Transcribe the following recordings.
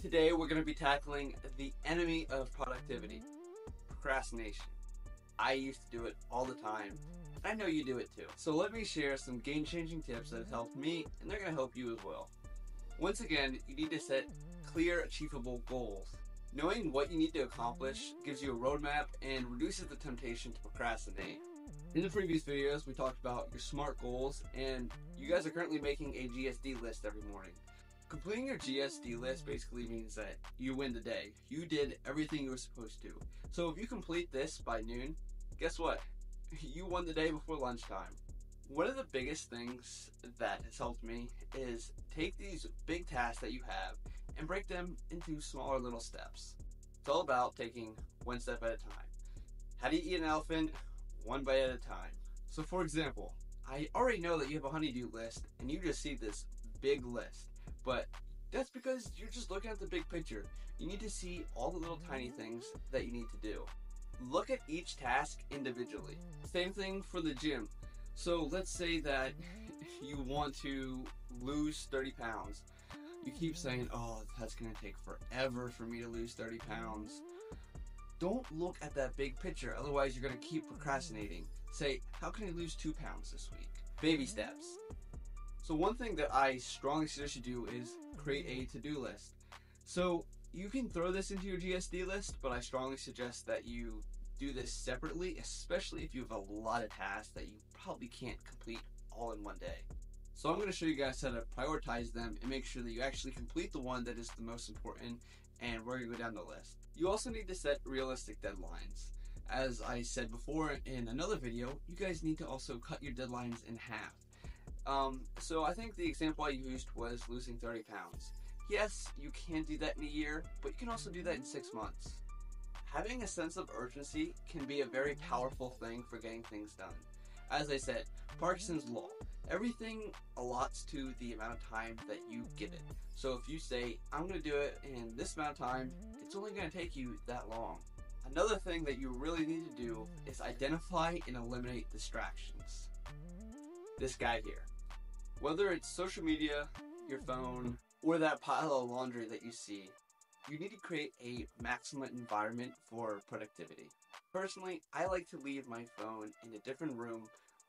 Today we're going to be tackling the enemy of productivity, procrastination. I used to do it all the time. I know you do it too. So let me share some game-changing tips that have helped me, and they're going to help you as well. Once again, you need to set clear, achievable goals. Knowing what you need to accomplish gives you a roadmap and reduces the temptation to procrastinate. In the previous videos, we talked about your SMART goals, and you guys are currently making a GSD list every morning. Completing your GSD list basically means that you win the day. You did everything you were supposed to. So if you complete this by noon, guess what? You won the day before lunchtime. One of the biggest things that has helped me is take these big tasks that you have and break them into smaller little steps. It's all about taking one step at a time. How do you eat an elephant? One bite at a time. So for example, I already know that you have a honeydew list and you just see this big list. But that's because you're just looking at the big picture. You need to see all the little tiny things that you need to do. Look at each task individually. Same thing for the gym. So let's say that you want to lose 30 pounds. You keep saying, oh, that's going to take forever for me to lose 30 pounds. Don't look at that big picture, otherwise you're going to keep procrastinating. Say, how can I lose 2 pounds this week? Baby steps. So one thing that I strongly suggest you do is create a to-do list. So you can throw this into your GSD list, but I strongly suggest that you do this separately, especially if you have a lot of tasks that you probably can't complete all in one day. So I'm going to show you guys how to prioritize them and make sure that you actually complete the one that is the most important, and we're going to go down the list. You also need to set realistic deadlines. As I said before in another video, you guys need to also cut your deadlines in half. So I think the example I used was losing 30 pounds. Yes, you can do that in a year, but you can also do that in 6 months. Having a sense of urgency can be a very powerful thing for getting things done. As I said, Parkinson's law, everything allots to the amount of time that you give it. So if you say, I'm going to do it in this amount of time, it's only going to take you that long. Another thing that you really need to do is identify and eliminate distractions. This guy here. Whether it's social media, your phone, or that pile of laundry that you see, you need to create a maximum environment for productivity. Personally, I like to leave my phone in a different room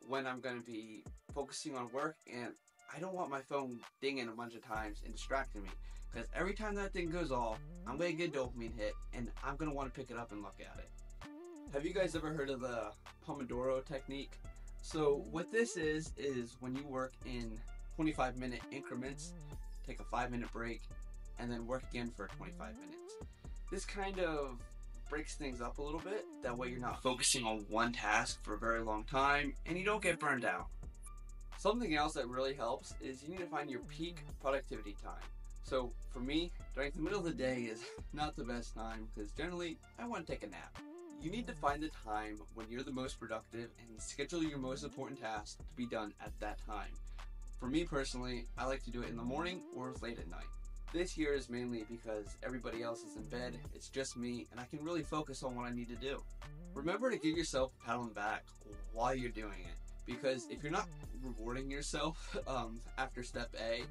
when I'm going to be focusing on work, and I don't want my phone dinging a bunch of times and distracting me, because every time that thing goes off, I'm going to get a dopamine hit, and I'm going to want to pick it up and look at it. Have you guys ever heard of the Pomodoro technique? So what this is when you work in 25-minute increments, take a 5-minute break, and then work again for 25 minutes. This kind of breaks things up a little bit. That way you're not focusing on one task for a very long time and you don't get burned out. Something else that really helps is you need to find your peak productivity time. So for me, during the middle of the day is not the best time because generally I want to take a nap. You need to find the time when you're the most productive and schedule your most important tasks to be done at that time. For me personally, I like to do it in the morning or late at night. This here is mainly because everybody else is in bed, it's just me, and I can really focus on what I need to do. Remember to give yourself a pat on the back while you're doing it, because if you're not rewarding yourself after step A,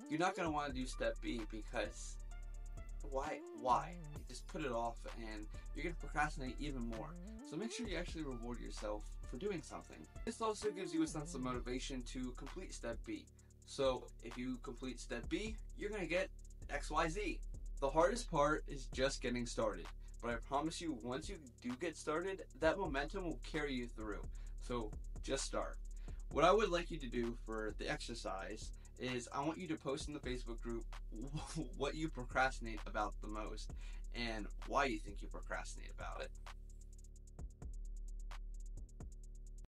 you're not going to want to do step B, because why? You just put it off and you're going to procrastinate even more. So make sure you actually reward yourself for doing something. This also gives you a sense of motivation to complete step B. So if you complete step B, you're going to get XYZ. The hardest part is just getting started, but I promise you once you do get started, that momentum will carry you through. So just start. What I would like you to do for the exercise is I want you to post in the Facebook group what you procrastinate about the most and why you think you procrastinate about it.